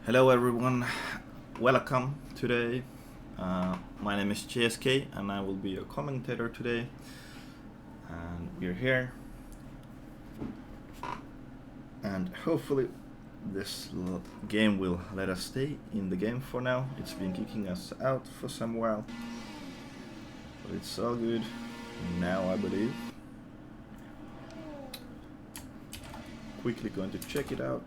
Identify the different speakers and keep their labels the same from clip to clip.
Speaker 1: Hello everyone, welcome today. My name is JSK and I will be your commentator today. And we're here. And hopefully this game will let us stay in the game for now. It's been kicking us out for some while. But it's all good now, I believe. Quickly going to check it out.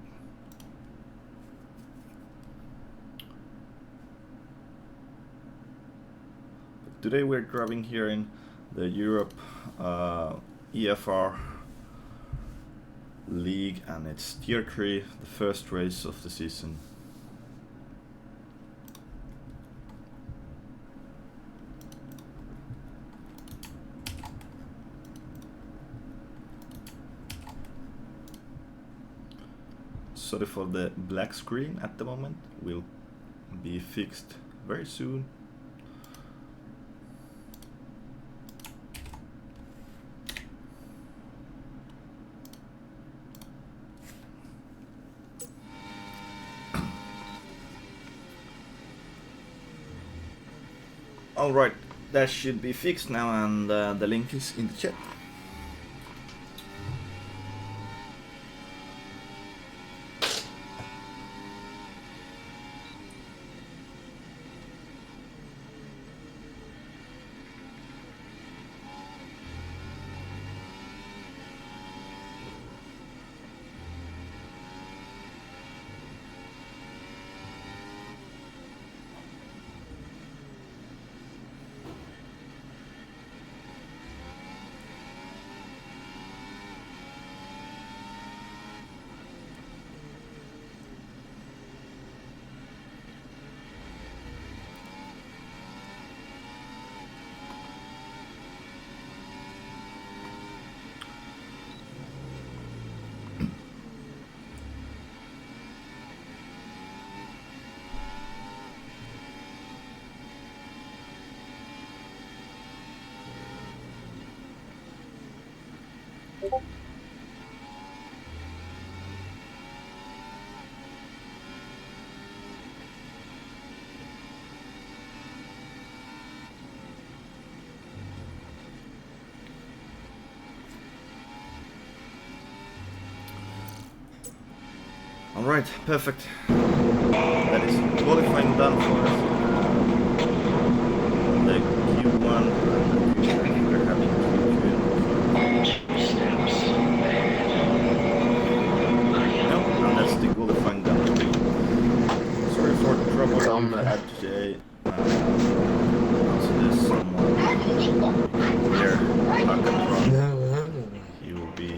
Speaker 1: Today we're driving here in the Europe EFR League, and it's Tier 3, the first race of the season. Sorry for the black screen at the moment, will be fixed very soon. Alright, that should be fixed now, and the link is in the chat. Alright, perfect. That is qualifying done for us. The Q1, we're having Q2. No, and that's the qualifying done. Sorry for the trouble we had today. Also there's someone here, he will be...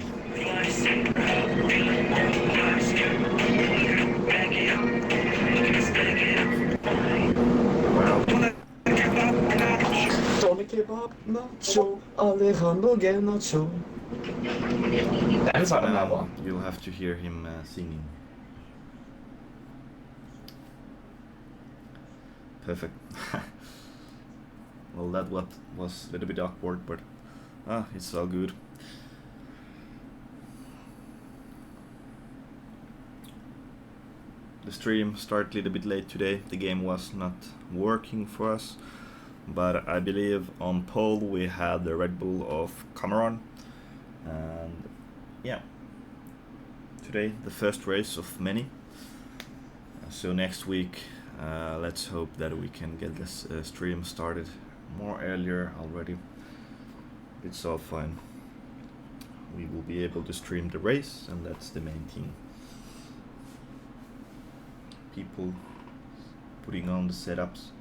Speaker 2: Kebab nacho, Alejandro Nacho. That's
Speaker 1: now you'll have to hear him singing. Perfect. Well, that was a little bit awkward, but it's all good. The stream started a little bit late today. The game was not working for us. But I believe on pole we had the Red Bull of Cameron, and yeah, today the first race of many. So next week, let's hope that we can get this stream started more earlier already. It's all fine. We will be able to stream the race, and that's the main thing. People putting on the setups.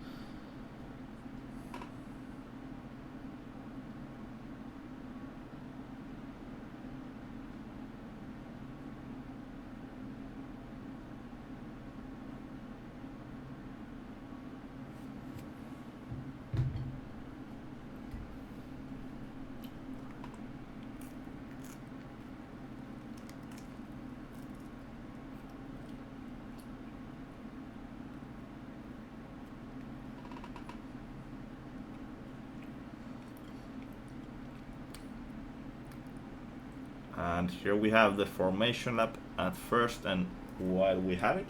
Speaker 1: And here we have the formation lap at first, and while we have it,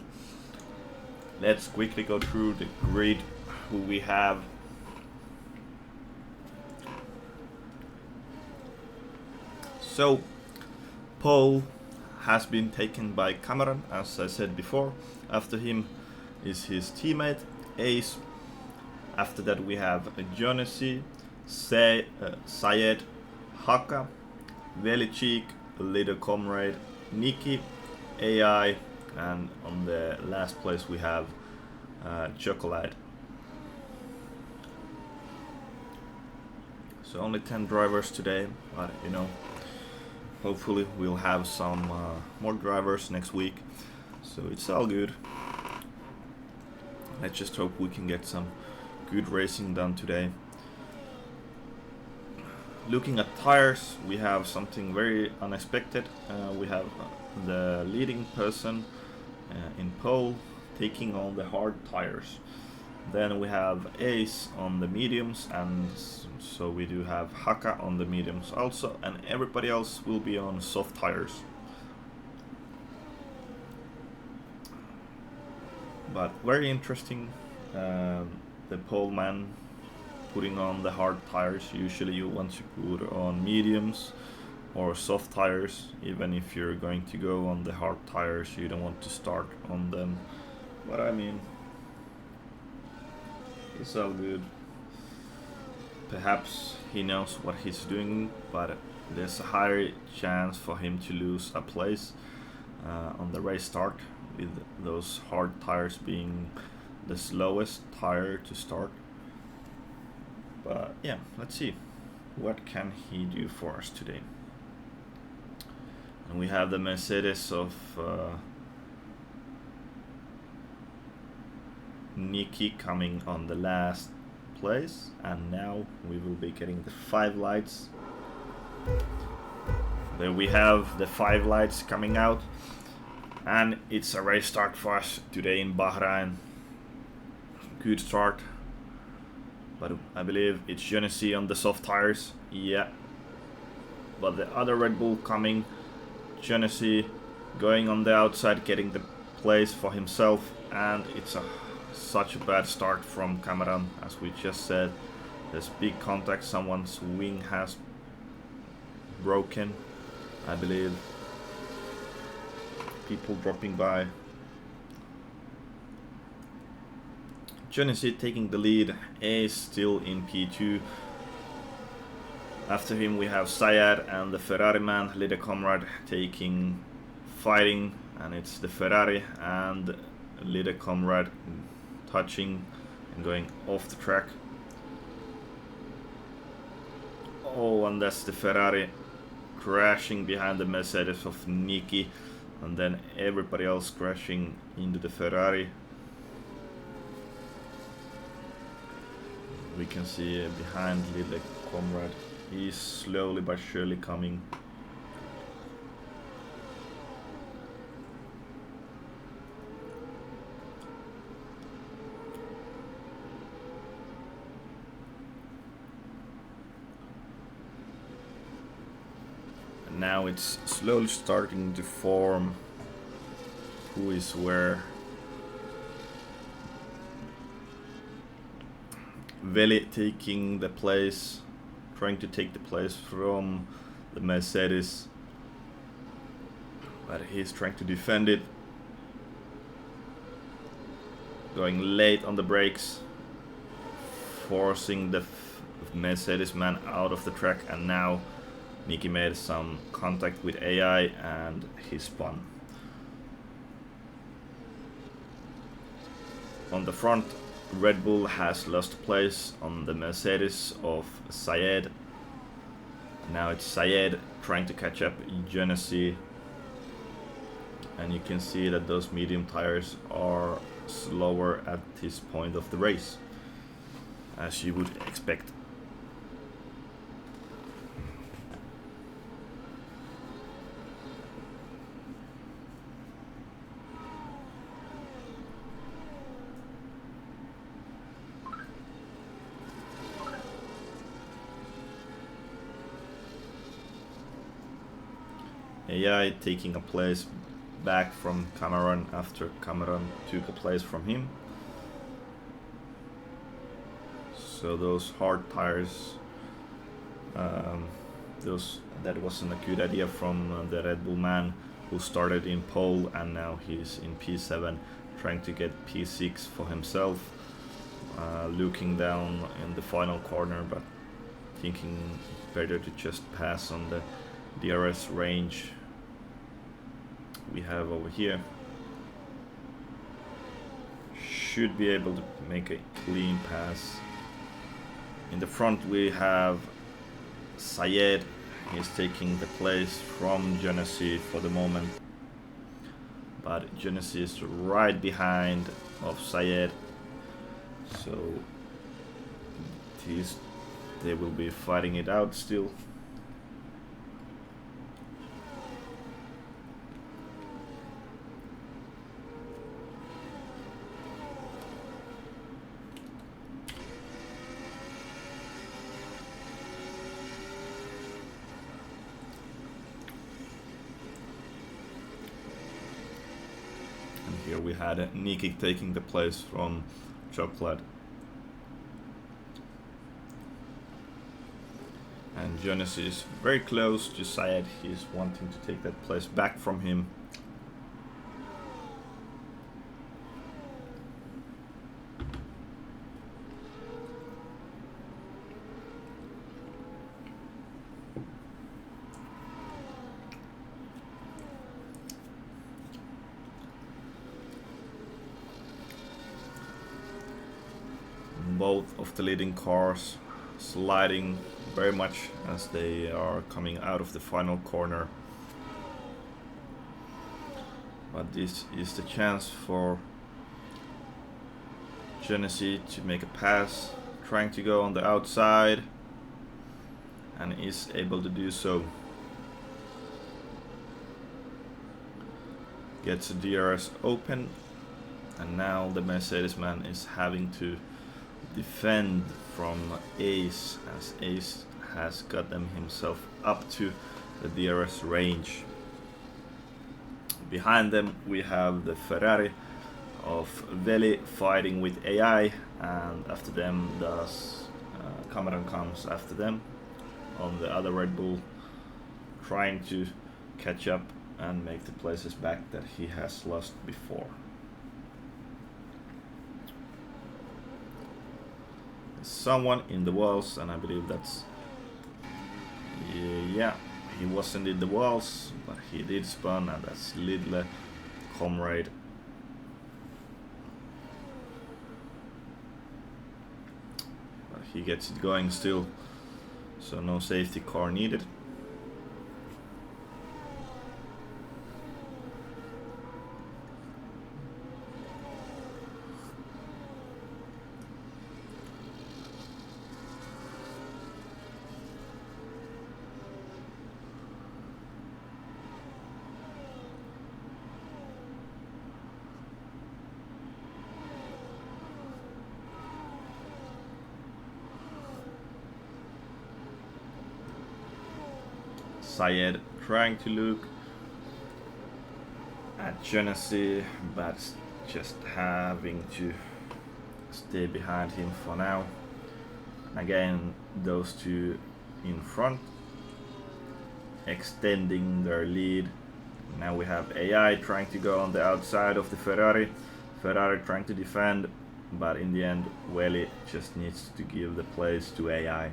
Speaker 1: let's quickly go through the grid who we have. So, pole has been taken by Cameron, as I said before. After him is his teammate Ace. After that we have Jonesy, Syed, Haka, Velicik, Little Comrade, Nikki, AI, and on the last place we have Chocolate. So only 10 drivers today, but you know, hopefully we'll have some more drivers next week. So it's all good. Let's just hope we can get some good racing done today. Looking at tires, we have something very unexpected. We have the leading person in pole taking on the hard tires. Then we have Ace on the mediums, and so we do have Haka on the mediums also, and everybody else will be on soft tires. But very interesting, the pole man putting on the hard tires. Usually you want to put on mediums or soft tires. Even if you're going to go on the hard tires, you don't want to start on them. But I mean, it's all good. Perhaps he knows what he's doing, but there's a higher chance for him to lose a place on the race start, with those hard tires being the slowest tire to start. But yeah, let's see what can he do for us today. And we have the Mercedes of Nikki coming on the last place, and now we will be getting the 5 lights. There we have the 5 lights coming out, and it's a race start for us today in Bahrain. Good start, but I believe it's Genesee on the soft tires. Yeah, but the other Red Bull coming, Genesee going on the outside, getting the place for himself, and it's such a bad start from Cameron. As we just said, there's big contact, someone's wing has broken, I believe. People dropping by. Genesee taking the lead, is still in P2. After him we have Syed and the Ferrari man, Leader Comrade, fighting, and it's the Ferrari and Leader Comrade touching and going off the track. Oh, and that's the Ferrari crashing behind the Mercedes of Nikki, and then everybody else crashing into the Ferrari. We can see behind Little Comrade, he's slowly but surely coming. And now it's slowly starting to form who is where. Veli taking the place, trying to take the place from the Mercedes, but he's trying to defend it, going late on the brakes, forcing the Mercedes man out of the track, and now Nikki made some contact with AI and he spun. On the front, Red Bull has lost place on the Mercedes of Syed. Now it's Syed trying to catch up Genesee, and you can see that those medium tires are slower at this point of the race, as you would expect. AI taking a place back from Cameron after Cameron took a place from him. So those hard tires, that wasn't a good idea from the Red Bull man who started in pole and now he's in P7 trying to get P6 for himself, looking down in the final corner but thinking better to just pass on the DRS range we have over here. Should be able to make a clean pass. In the front we have Sayed. He's taking the place from Genesee for the moment, but Genesee is right behind of Sayed, so they will be fighting it out still. Here we had Nikki taking the place from Chocolate. And Jonas is very close to Syed. He's wanting to take that place back from him. Both of the leading cars sliding very much as they are coming out of the final corner. But this is the chance for Genesee to make a pass, trying to go on the outside, and is able to do so. Gets the DRS open, and now the Mercedes man is having to defend from Ace, as Ace has gotten himself up to the DRS range. Behind them we have the Ferrari of Veli fighting with AI, and after them Cameron comes after them on the other Red Bull, trying to catch up and make the places back that he has lost before. Someone in the walls, and I believe that's, yeah, he wasn't in the walls, but he did spun, and that's Lidle Comrade. But he gets it going still, so no safety car needed. Syed trying to look at Genesee, but just having to stay behind him for now. Again, those two in front extending their lead. Now we have AI trying to go on the outside of the Ferrari. Ferrari trying to defend, but in the end Veli just needs to give the place to AI.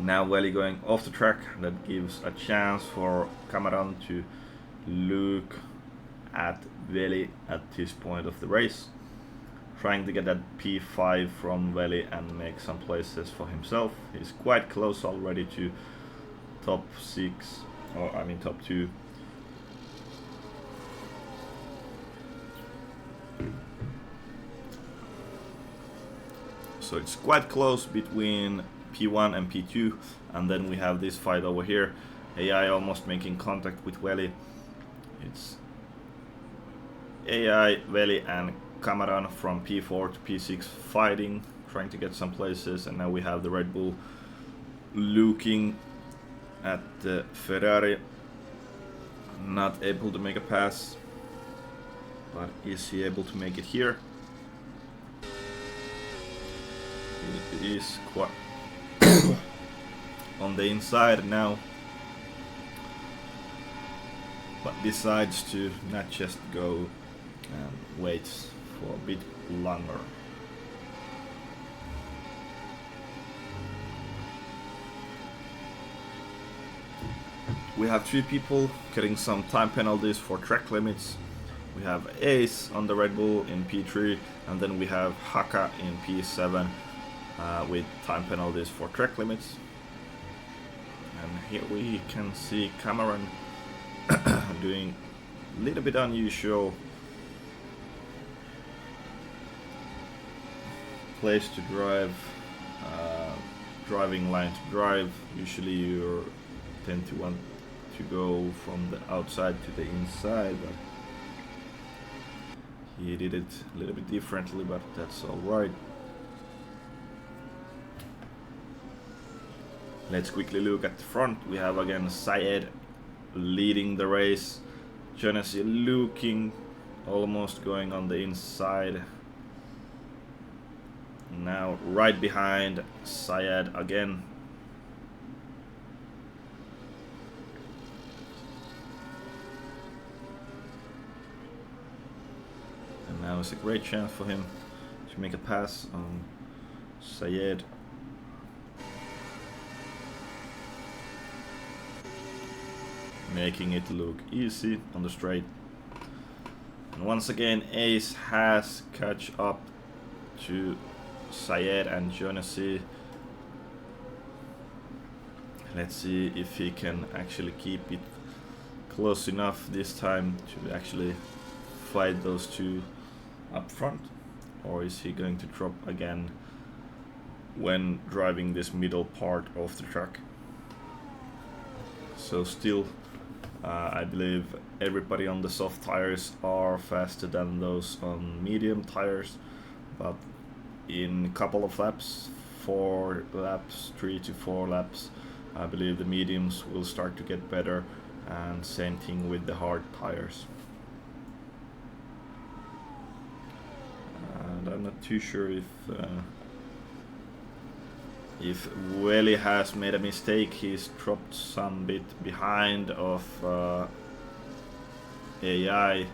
Speaker 1: Now Veli going off the track, that gives a chance for Cameron to look at Veli at this point of the race, trying to get that P5 from Veli and make some places for himself. He's quite close already to top 6, or I mean top 2. So it's quite close between P1 and P2, and then we have this fight over here. AI almost making contact with Veli. It's AI, Veli and Cameron from P4 to P6 fighting, trying to get some places, and now we have the Red Bull looking at the Ferrari. Not able to make a pass, but is he able to make it here? He is quite on the inside now, but decides to not just go and wait for a bit longer. We have 3 people getting some time penalties for track limits. We have Ace on the Red Bull in P3, and then we have Haka in P7 with time penalties for track limits. And here we can see Cameron doing a little bit unusual place to drive, driving line to drive. Usually you tend to want to go from the outside to the inside, but he did it a little bit differently, but that's alright. Let's quickly look at the front. We have again Syed leading the race. Jonas looking almost going on the inside. Now right behind Syed again. And now it's a great chance for him to make a pass on Syed. Making it look easy on the straight. And once again Ace has catch up to Syed and Jonas. Let's see if he can actually keep it close enough this time to actually fight those two up front, or is he going to drop again when driving this middle part of the track? So still I believe everybody on the soft tires are faster than those on medium tires, but in a couple of laps, 4 laps, 3 to 4 laps, I believe the mediums will start to get better, and same thing with the hard tires. And I'm not too sure if Welly has made a mistake. He's dropped some bit behind of AI,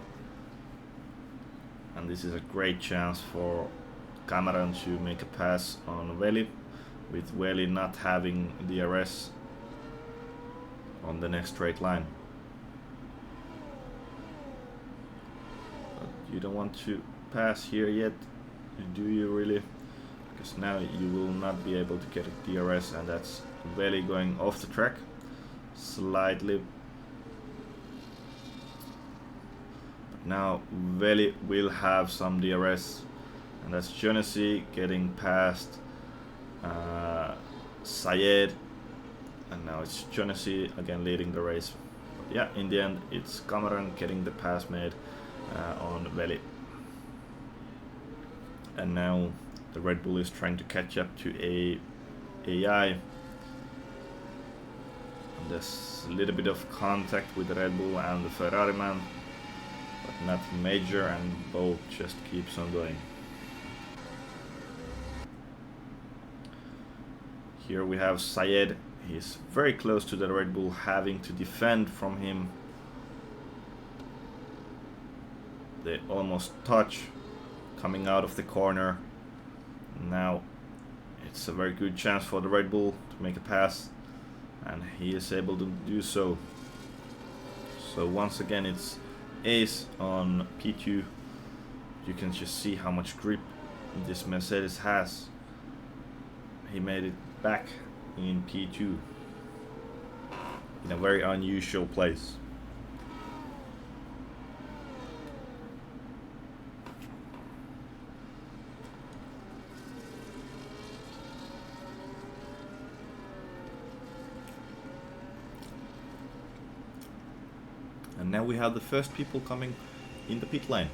Speaker 1: and this is a great chance for Cameron to make a pass on Welly, with Welly not having DRS on the next straight line. But you don't want to pass here yet, do you really? Because now you will not be able to get a DRS, and that's Welly going off the track slightly. But now Welly will have some DRS, and that's Jonas getting past Syed, and now it's Jonas again leading the race. But yeah, in the end it's Cameron getting the pass made on Welly. And now the Red Bull is trying to catch up to AI. And there's a little bit of contact with the Red Bull and the Ferrari man, but nothing major, and both just keeps on going. Here we have Syed. He's very close to the Red Bull, having to defend from him. They almost touch coming out of the corner. Now it's a very good chance for the Red Bull to make a pass, and he is able to do so. So once again it's Ace on P2. You can just see how much grip this Mercedes has. He made it back in P2 in a very unusual place. And now we have the first people coming in the pit lane.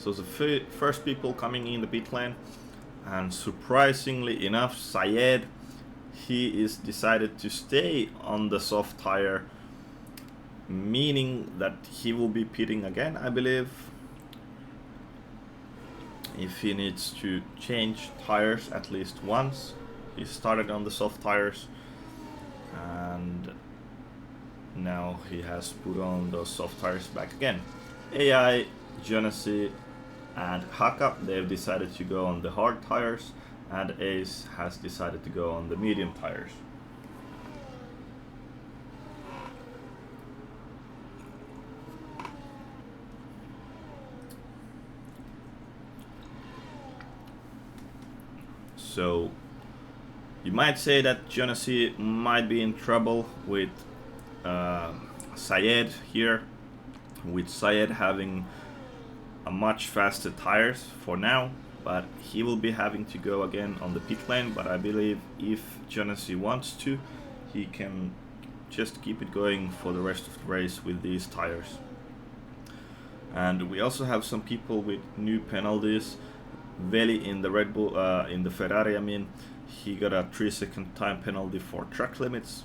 Speaker 1: So the first people coming in the pit lane, and surprisingly enough, Syed, he is decided to stay on the soft tire, meaning that he will be pitting again, I believe, if he needs to change tires at least once. He started on the soft tires and now he has put on those soft tires back again. AI, Genesee and Haka, they've decided to go on the hard tires, and Ace has decided to go on the medium tires. So you might say that Genesee might be in trouble with Syed here, with Syed having a much faster tires for now, but he will be having to go again on the pit lane. But I believe if Genesee wants to, he can just keep it going for the rest of the race with these tires. And we also have some people with new penalties. Veli in the Red Bull, in the Ferrari, I mean, he got a 3-second time penalty for track limits.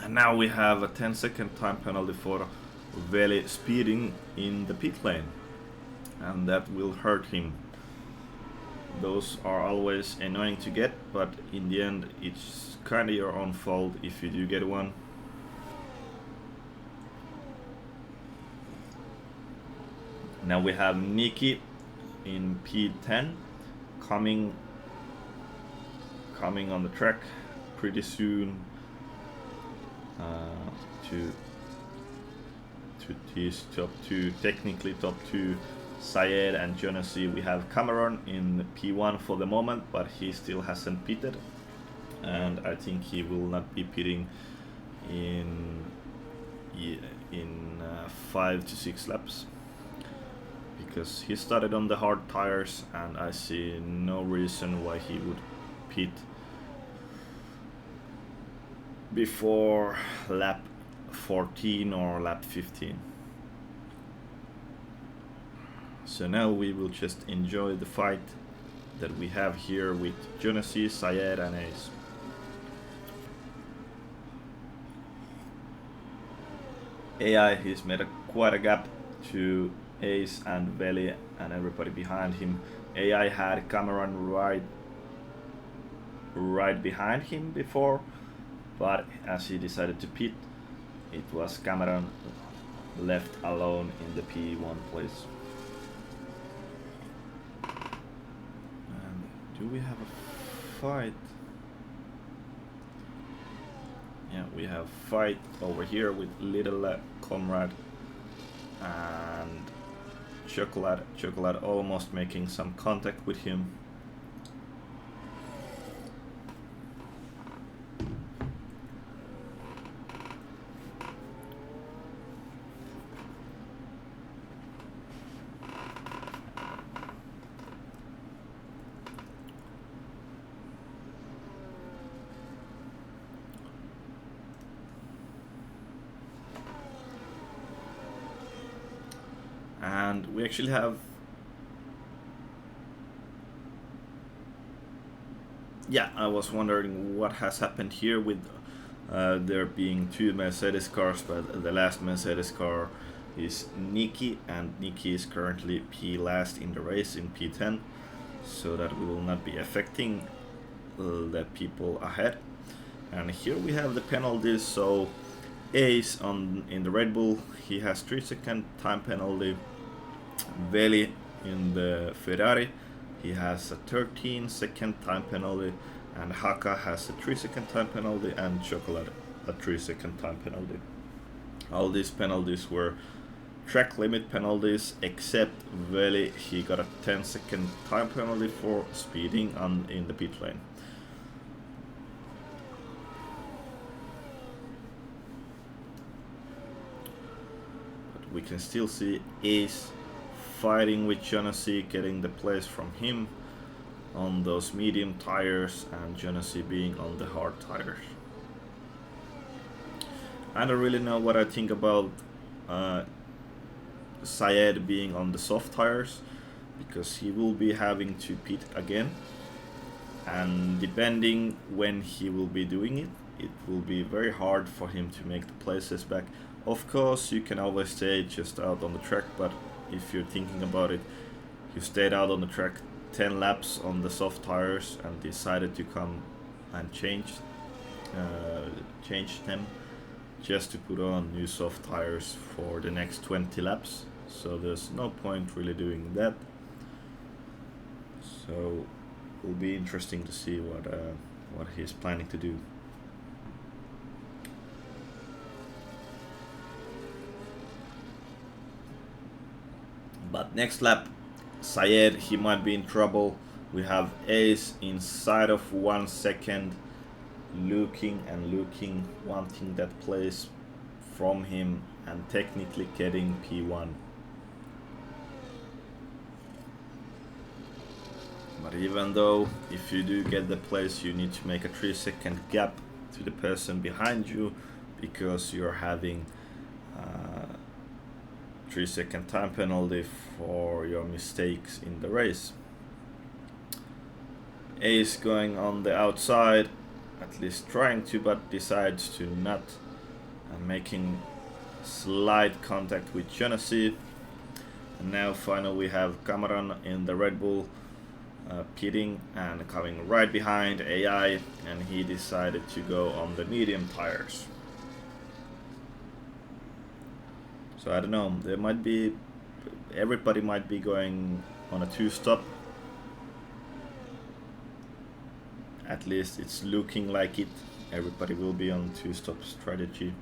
Speaker 1: And now we have a 10-second time penalty for Veli speeding in the pit lane. And that will hurt him. Those are always annoying to get, but in the end it's kinda your own fault if you do get one. Now we have Nikki in P10 coming on the track pretty soon to these top two, technically top two, Syed and Genesee. We have Cameron in P1 for the moment, but he still hasn't pitted, and I think he will not be pitting in 5 to 6 laps, because he started on the hard tires and I see no reason why he would pit before lap 14 or lap 15. So now we will just enjoy the fight that we have here with Genesee, Syed and Ace. AI, he's made quite a gap to Ace and Veli and everybody behind him. AI had Cameron right behind him before, but as he decided to pit, it was Cameron left alone in the P1 place. And do we have a fight? Yeah, we have fight over here with Little Comrade and Chocolate almost making some contact with him. And we actually have, yeah, I was wondering what has happened here with there being two Mercedes cars, but the last Mercedes car is Nikki, and Nikki is currently P last in the race in P10, so that will not be affecting the people ahead. And here we have the penalties. So Ace in the Red Bull, he has 3-second time penalty. Veli in the Ferrari, he has a 13-second time penalty, and Haka has a 3-second time penalty, and Chocolate a 3-second time penalty. All these penalties were track limit penalties, except Veli, he got a 10-second time penalty for speeding in the pit lane. But we can still see Ace fighting with Genesee, getting the place from him on those medium tires, and Genesee being on the hard tires. I don't really know what I think about Syed being on the soft tires, because he will be having to pit again, and depending when he will be doing it, it will be very hard for him to make the places back. Of course, you can always stay just out on the track, but if you're thinking about it, you stayed out on the track 10 laps on the soft tires and decided to come and change them just to put on new soft tires for the next 20 laps. So there's no point really doing that. So it will be interesting to see what he's planning to do. But next lap, Syed, he might be in trouble. We have Ace inside of 1 second, looking and looking, wanting that place from him and technically getting P1. But even though if you do get the place, you need to make a 3-second gap to the person behind you, because you're having 3-second time penalty for your mistakes in the race. Ace going on the outside, at least trying to, but decides to not, making slight contact with Genesee. And now finally we have Cameron in the Red Bull, pitting and coming right behind AI, and he decided to go on the medium tires. So I don't know, everybody might be going on a 2-stop. At least it's looking like it. Everybody will be on 2-stop strategy.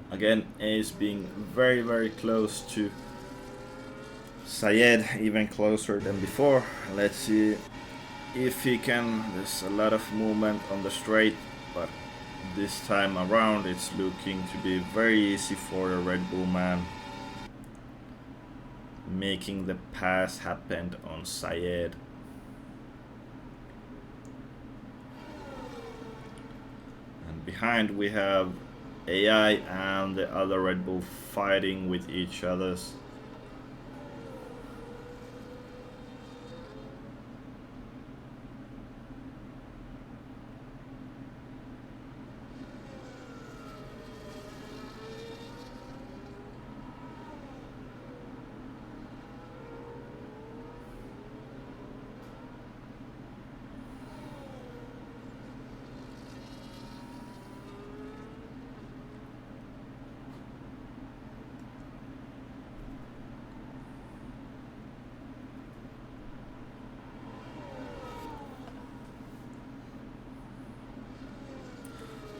Speaker 1: Again, Ace being very, very close to Syed, even closer than before. Let's see if he can. There's a lot of movement on the straight, but this time around it's looking to be very easy for the Red Bull man, making the pass happen on Syed. And behind we have AI and the other Red Bull fighting with each others.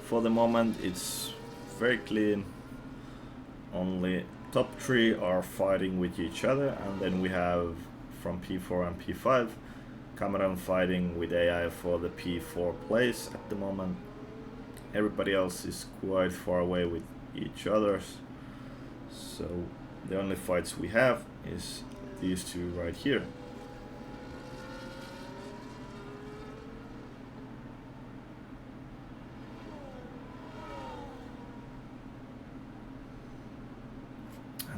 Speaker 1: For the moment it's very clean, only top 3 are fighting with each other, and then we have from P4 and P5 Cameron fighting with AI for the P4 place at the moment. Everybody else is quite far away with each other, so the only fights we have is these two right here.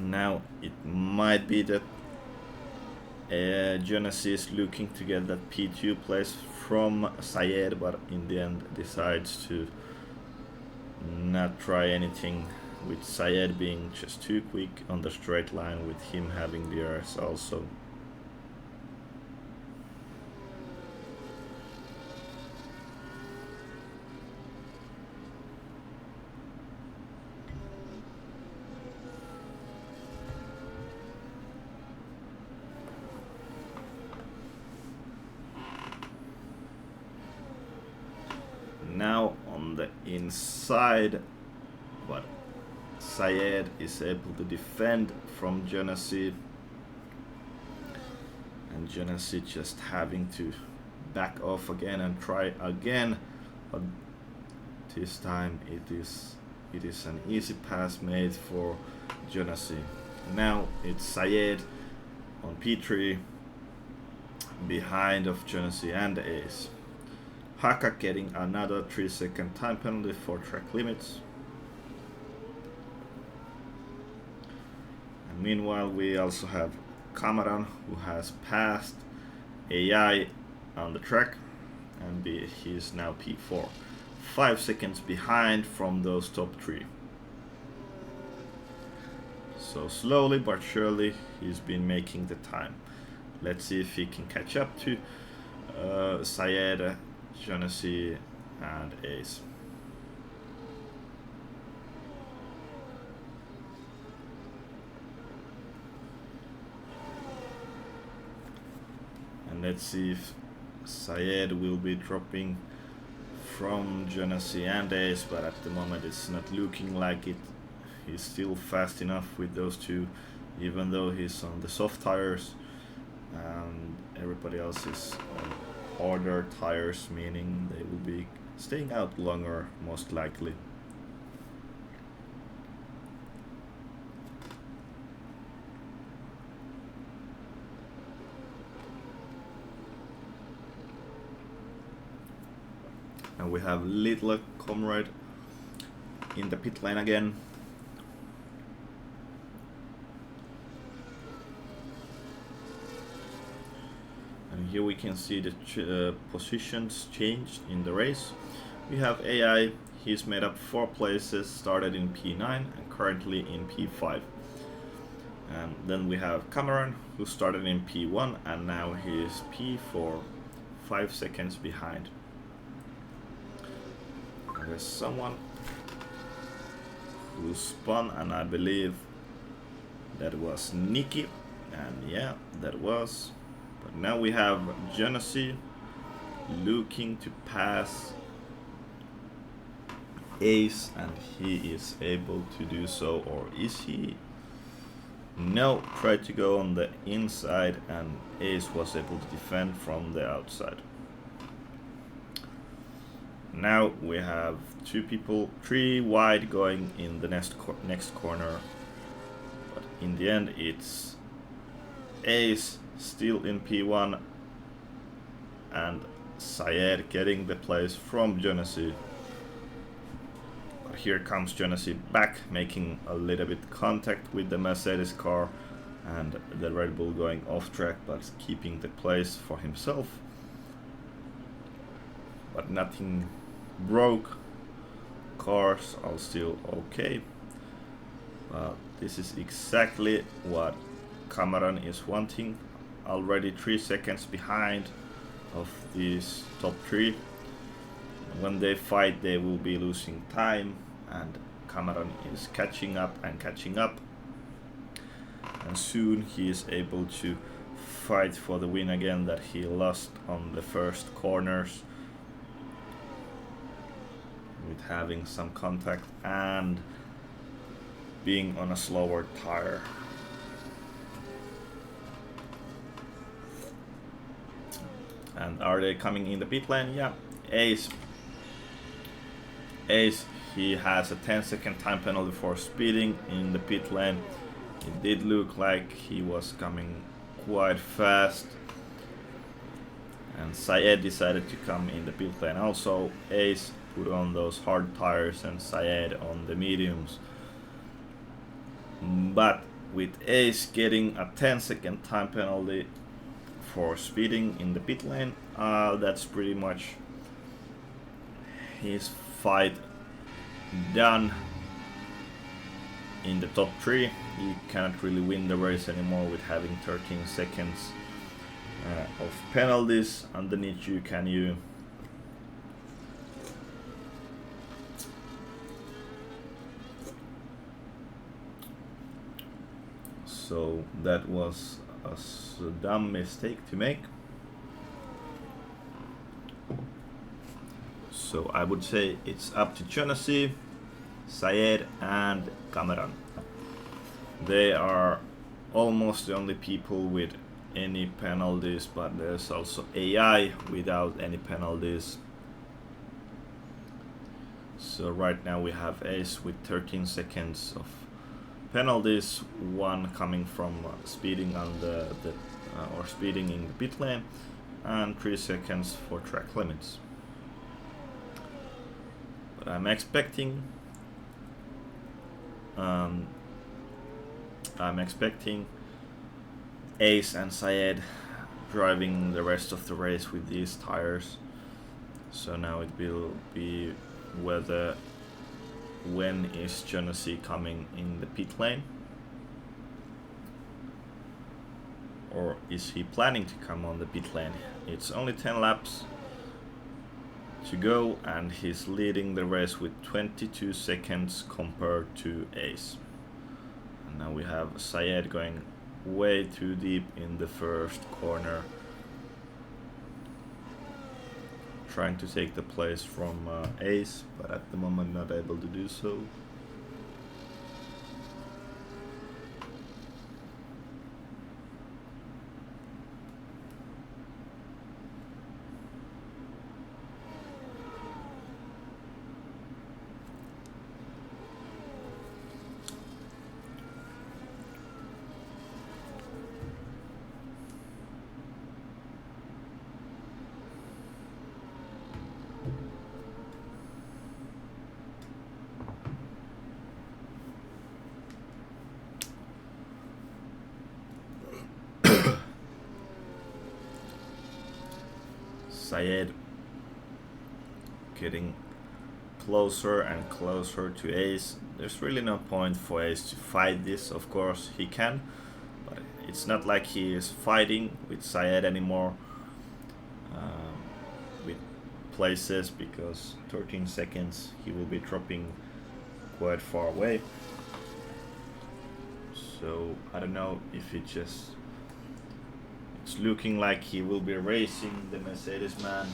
Speaker 1: Now it might be that Genesee is looking to get that P2 place from Syed, but in the end decides to not try anything, with Syed being just too quick on the straight line, with him having the RS also. inside, but Syed is able to defend from Genasi, and Genasi just having to back off again and try again, but this time it is an easy pass made for Genasi. Now it's Syed on P3 behind of Genasi and Ace. Haka getting another 3-second time penalty for track limits. And meanwhile we also have Cameron, who has passed AI on the track, and he is now P4. 5 seconds behind from those top 3. So slowly but surely he's been making the time. Let's see if he can catch up to Syed, Genasi and Ace. And let's see if Syed will be dropping from Genasi and Ace, but at the moment it's not looking like it. He's still fast enough with those two, even though he's on the soft tires, and everybody else is on harder tires, meaning they will be staying out longer most likely. And we have Little Comrade in the pit lane again. And here we can see the positions changed in the race. We have AI, he's made up 4 places, started in P9 and currently in P5. And then we have Cameron, who started in P1 and now he is P4, 5 seconds behind. There's someone who spun, and I believe that was Nikki, and yeah, that was. But now we have Genasi looking to pass Ace, and he is able to do so, or is he? No, tried to go on the inside and Ace was able to defend from the outside. Now we have 2 people, 3 wide going in the next corner, but in the end it's Ace still in P1 and Syed getting the place from Genasi. But here comes Genasi back, making a little bit contact with the Mercedes car, and the Red Bull going off track but keeping the place for himself. But nothing broke, cars are still okay. This is exactly what Cameron is wanting. Already 3 seconds behind of these top 3. When they fight they will be losing time, and Cameron is catching up, and soon he is able to fight for the win again that he lost on the first corners, with having some contact and being on a slower tire. And are they coming in the pit lane? Yeah, Ace, he has a 10-second time penalty for speeding in the pit lane. It did look like he was coming quite fast, and Syed decided to come in the pit lane also. Ace put on those hard tires and Syed on the mediums. But with Ace getting a 10-second time penalty for speeding in the pit lane, that's pretty much his fight done in the top 3. He cannot really win the race anymore with having 13 seconds of penalties underneath you. Can you? So that was a dumb mistake to make. So I would say it's up to Jonassy, Syed and Cameron. They are almost the only people with any penalties, but there's also AI without any penalties. So right now we have Ace with 13 seconds of penalties, one coming from speeding on or speeding in the pit lane, and 3 seconds for track limits. But I'm expecting Ace and Syed driving the rest of the race with these tires. So now it will be when is Jonassy coming in the pit lane, or is he planning to come on the pit lane? It's only 10 laps to go and he's leading the race with 22 seconds compared to Ace. And now we have Syed going way too deep in the first corner, trying to take the place from Ace, but at the moment not able to do so. Syed getting closer and closer to Ace. There's really no point for Ace to fight this. Of course he can, but it's not like he is fighting with Syed anymore with places, because 13 seconds he will be dropping quite far away. So I don't know if it's looking like he will be racing the Mercedes man,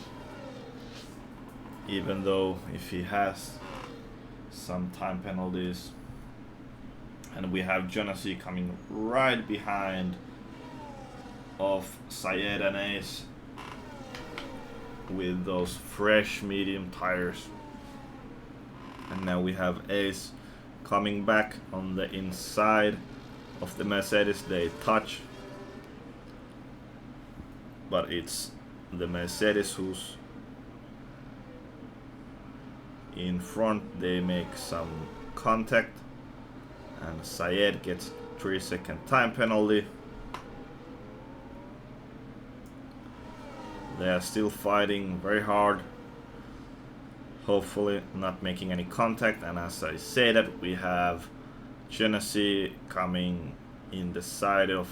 Speaker 1: even though if he has some time penalties. And we have Jonassy coming right behind of Syed and Ace with those fresh medium tires. And now we have Ace coming back on the inside of the Mercedes. They touch, but it's the Mercedes who's in front. They make some contact and Syed gets 3-second time penalty. They are still fighting very hard, hopefully not making any contact. And as I say that, we have Jonassy coming in the side of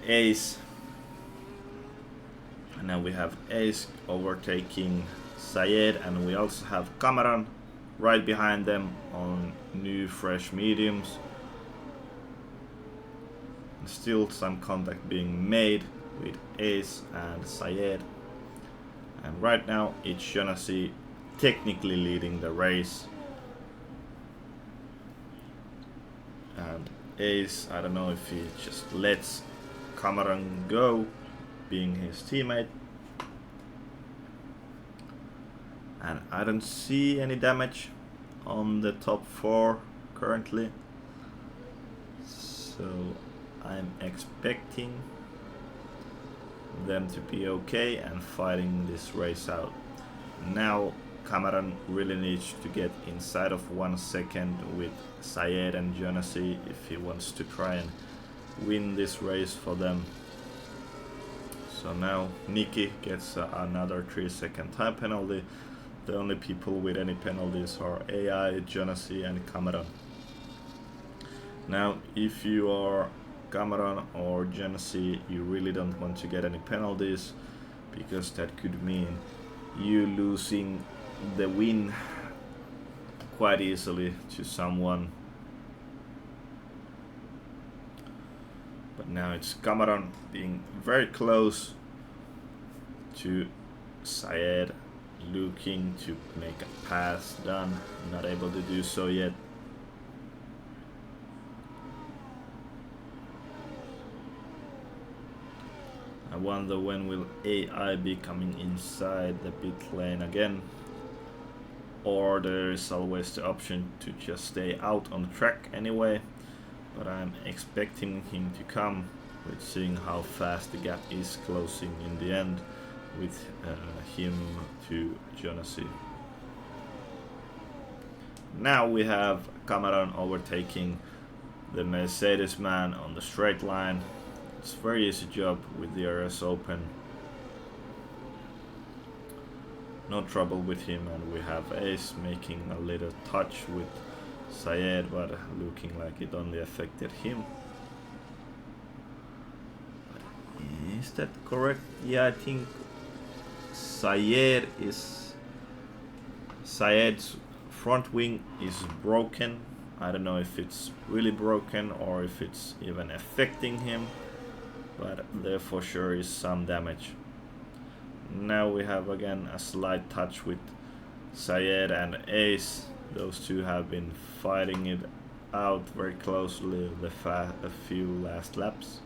Speaker 1: Ace, and now we have Ace overtaking Syed, and we also have Cameron right behind them on new fresh mediums. And still some contact being made with Ace and Syed, and right now it's Jonassy technically leading the race. And Ace, I don't know if he just lets Cameron go, being his teammate. And I don't see any damage on the top 4 currently, so I'm expecting them to be okay and fighting this race out. Now Cameron really needs to get inside of 1 second with Syed and Jonassy if he wants to try and win this race for them. So now Nikki gets another 3-second time penalty. The only people with any penalties are AI, Jonassy and Cameron. Now if you are Cameron or Jonassy, you really don't want to get any penalties, because that could mean you losing the win quite easily to someone. But now it's Cameron being very close to Syed looking to make a pass done, not able to do so yet. I wonder when will AI be coming inside the pit lane again, or there is always the option to just stay out on the track anyway, but I'm expecting him to come, with seeing how fast the gap is closing in the end with him to Jonassy. Now we have Cameron overtaking the Mercedes man on the straight line. It's a very easy job with the RS open. No trouble with him, and we have Ace making a little touch with Syed, but looking like it only affected him. Is that correct? Yeah, I think Syed's front wing is broken. I don't know if it's really broken or if it's even affecting him, but there for sure is some damage. Now we have again a slight touch with Syed and Ace. Those two have been fighting it out very closely a few last laps.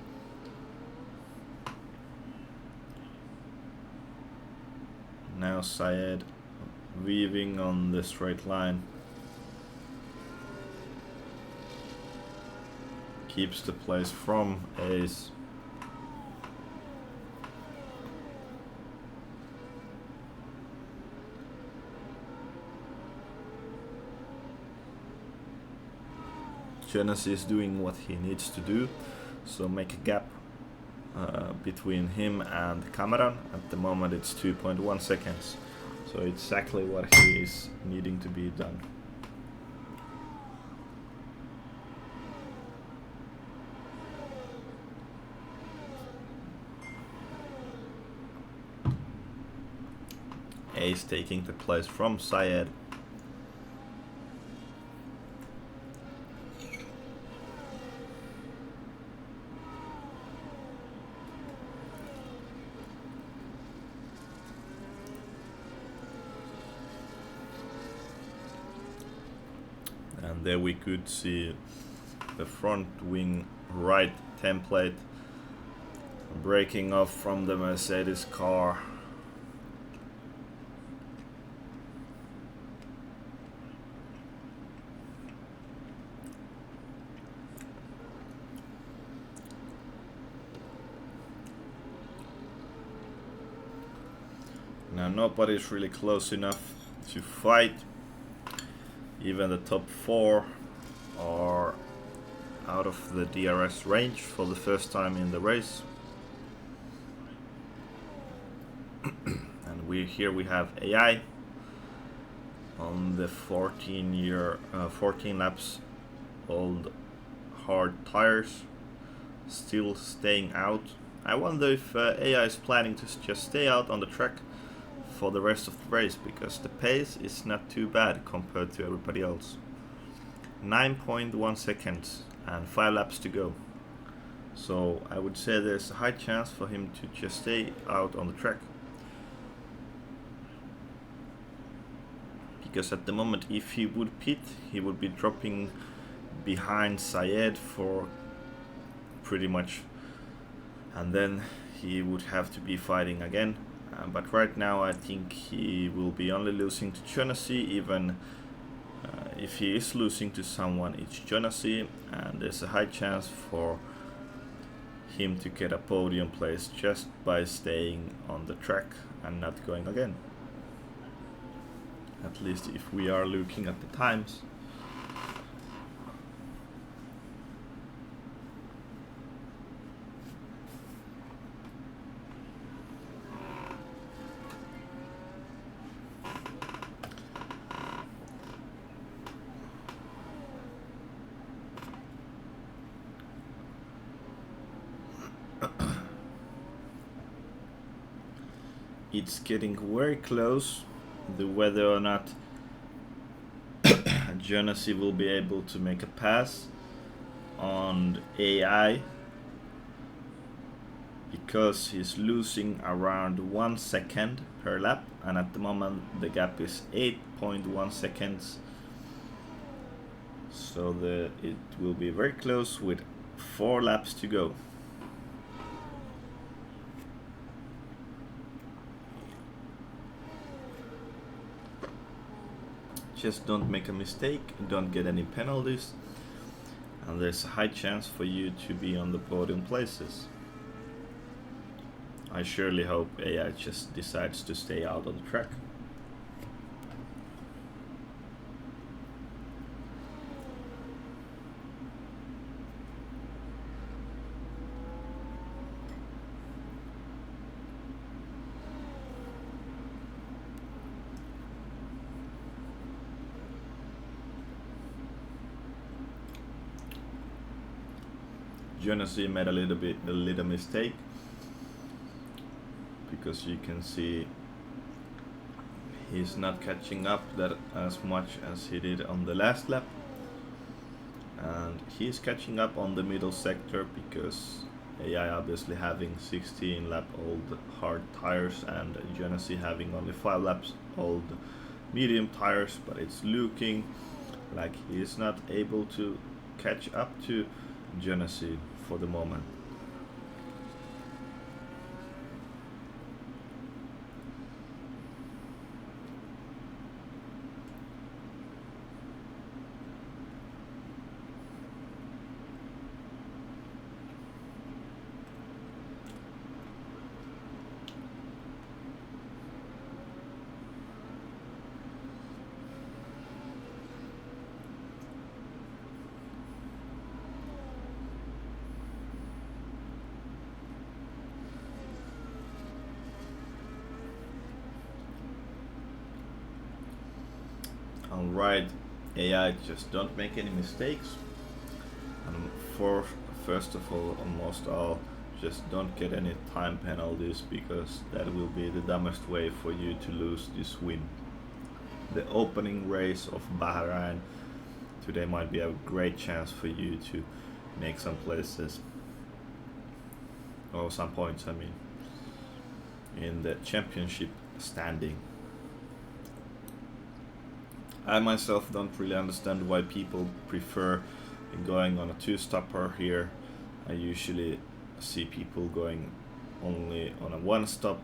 Speaker 1: Now Syed weaving on the straight line. Keeps the place from Ace. Jonassy is doing what he needs to do, so make a gap between him and Cameron. At the moment it's 2.1 seconds, so exactly what he is needing to be done. Ace taking the place from Syed. And there we could see the front wing right template breaking off from the Mercedes car. Now nobody's really close enough to fight. Even the top 4 are out of the DRS range for the first time in the race. And here we have AI on the 14 laps old hard tires, still staying out. I wonder if AI is planning to just stay out on the track for the rest of the race, because the pace is not too bad compared to everybody else. 9.1 seconds and 5 laps to go. So I would say there's a high chance for him to just stay out on the track. Because at the moment, if he would pit, he would be dropping behind Syed for pretty much, and then he would have to be fighting again. But right now I think he will be only losing to Jonassy. Even if he is losing to someone, it's Jonassy, and there's a high chance for him to get a podium place just by staying on the track and not going again. At least if we are looking at the times. It's getting very close. Whether or not Jonassy will be able to make a pass on AI because he's losing around 1 second per lap, and at the moment the gap is 8.1 seconds. So it will be very close with 4 laps to go. Just don't make a mistake, don't get any penalties, and there's a high chance for you to be on the podium places. I surely hope AI just decides to stay out on the track. Jonas made a little mistake, because you can see he's not catching up that as much as he did on the last lap, and he's catching up on the middle sector because AI obviously having 16 lap old hard tires and Jonas having only 5 laps old medium tires, but it's looking like he's not able to catch up to Jonas for the moment. Alright, AI, just don't make any mistakes, and first of all, almost all, just don't get any time penalties, because that will be the dumbest way for you to lose this win. The opening race of Bahrain today might be a great chance for you to make some places, or some points, I mean, in the championship standing. I myself don't really understand why people prefer going on a 2-stopper here. I usually see people going only on a 1-stop.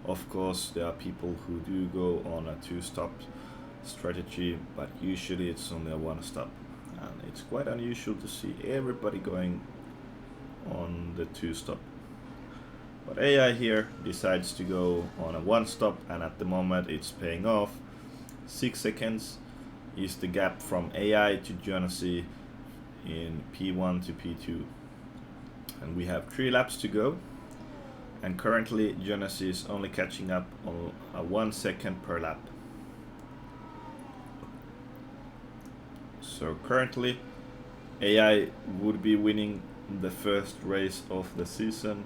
Speaker 1: Of course, there are people who do go on a 2-stop strategy, but usually it's only a 1-stop, and it's quite unusual to see everybody going on the 2-stop. But AI here decides to go on a 1-stop, and at the moment it's paying off. 6 seconds is the gap from AI to Jonas in P1 to P2, and we have 3 laps to go, and currently Jonas is only catching up on a 1 second per lap. So currently AI would be winning the first race of the season.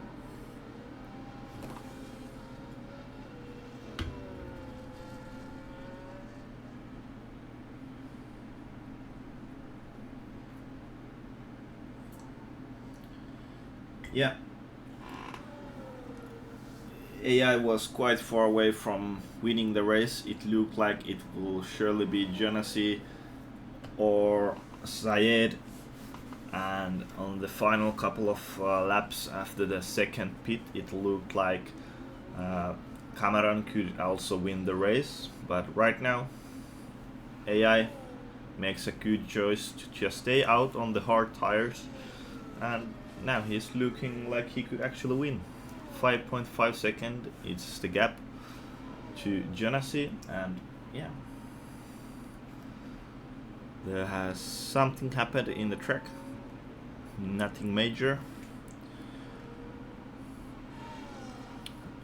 Speaker 1: Yeah, AI was quite far away from winning the race. It looked like it will surely be Jonas or Syed, and on the final couple of laps after the second pit, it looked like Cameron could also win the race. But right now AI makes a good choice to just stay out on the hard tires, and now he's looking like he could actually win. 5.5 seconds, it's the gap to Jonas, and yeah, there has something happened in the track, nothing major.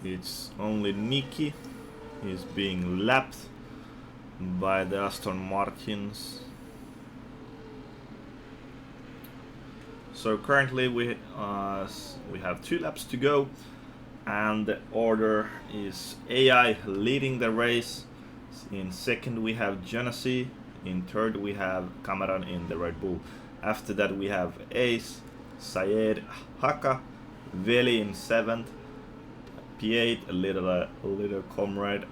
Speaker 1: It's only Nicky is being lapped by the Aston Martins. So currently we have 2 laps to go, and the order is AI leading the race. In second we have Jonas, in third we have Cameron in the Red Bull. After that we have Ace, Syed, Haka, Veli in 7th, P8 a little comrade.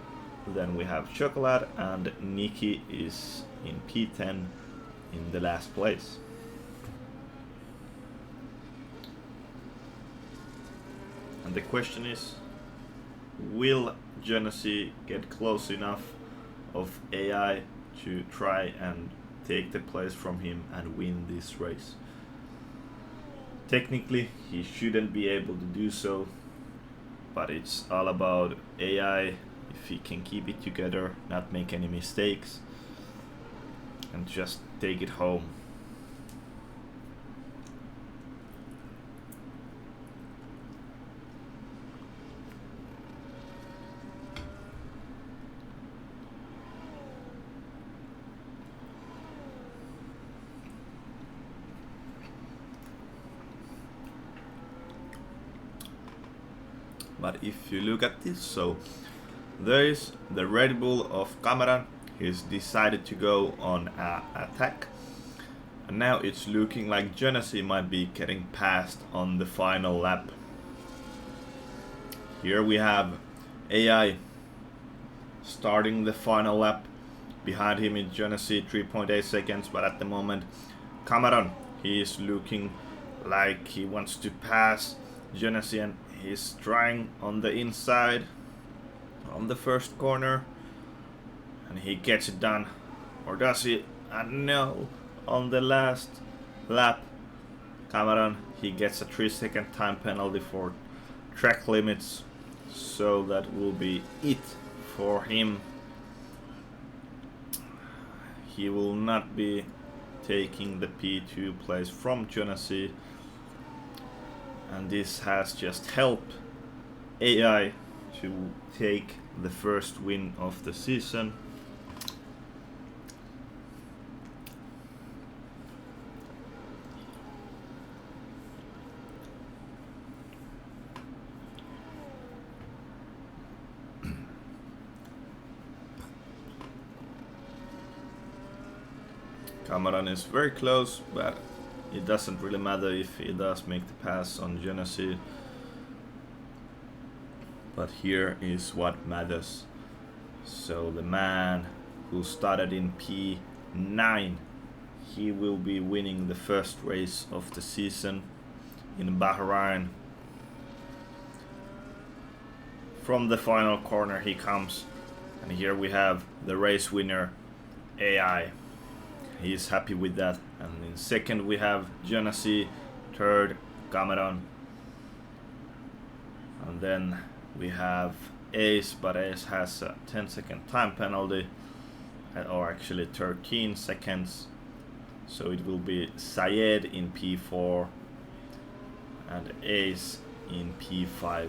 Speaker 1: Then we have Chocolate, and Nikki is in P10 in the last place. And the question is, will Genesee get close enough of AI to try and take the place from him and win this race? Technically, he shouldn't be able to do so, but it's all about AI. If he can keep it together, not make any mistakes, and just take it home. But if you look at this, so there is the Red Bull of Cameron. He's decided to go on attack, and now it's looking like Genesee might be getting passed on the final lap. Here we have AI starting the final lap. Behind him is Genesee, 3.8 seconds, but at the moment Cameron, he is looking like he wants to pass Genesee, and he's trying on the inside on the first corner, and he gets it done. Or does he? And no, on the last lap Cameron, he gets a 3-second time penalty for track limits, so that will be it for him. He will not be taking the P2 place from Genesee, and this has just helped AI to take the first win of the season. Cameron is very close, but it doesn't really matter if he does make the pass on Genesee. But here is what matters. So the man who started in P9, he will be winning the first race of the season in Bahrain. From the final corner he comes, and here we have the race winner, AI. He is happy with that. And in second we have Genesee, third Cameron, and then we have Ace, but Ace has a 10-second time penalty, or actually 13 seconds, so it will be Syed in P4 and Ace in P5.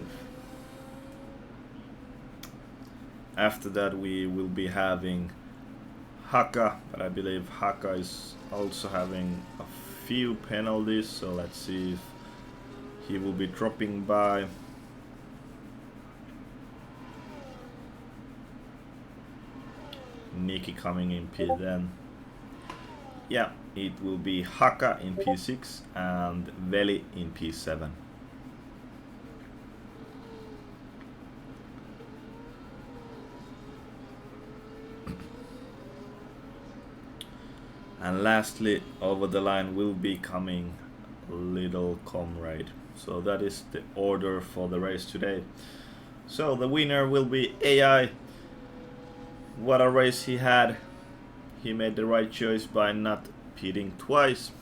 Speaker 1: After that we will be having Haka, but I believe Haka is also having a few penalties, so let's see if he will be dropping by. Nikki coming in P10. Yeah, it will be Haka in P6 and Veli in P7. And lastly, over the line will be coming Little Comrade. So that is the order for the race today. So the winner will be AI. What a race he had. He made the right choice by not pitting twice.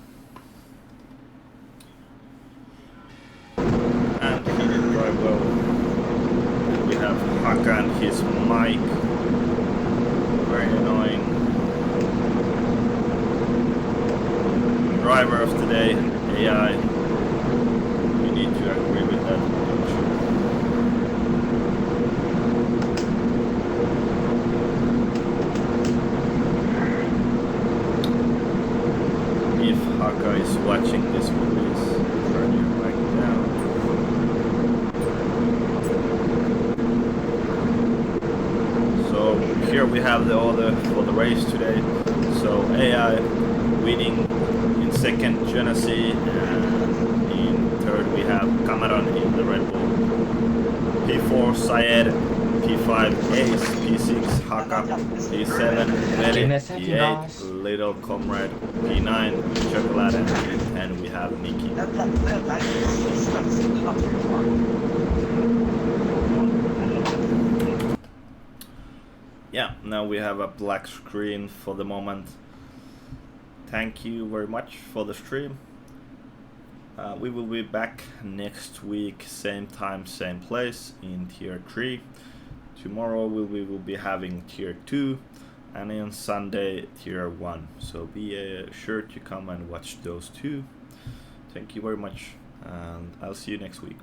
Speaker 1: And he did drive well. And we have Haka and his mic. Very annoying. Driver of the day, AI. You need to agree with that, don't you? If Haka is watching this, please turn your mic down. So here we have the order for the race today. So AI winning in second Genesee, and in third we have Cameron in the Red Bull. P4 Syed, P5 Ace, P6 Haka, P7 Veli, P8 Little Comrade, P9 Chocolate, and P10 we have Nikki. Yeah, now we have a black screen for the moment. Thank you very much for the stream. We will be back next week, same time, same place in Tier 3. Tomorrow we will be having Tier 2, and on Sunday Tier 1. So be sure to come and watch those two. Thank you very much, and I'll see you next week.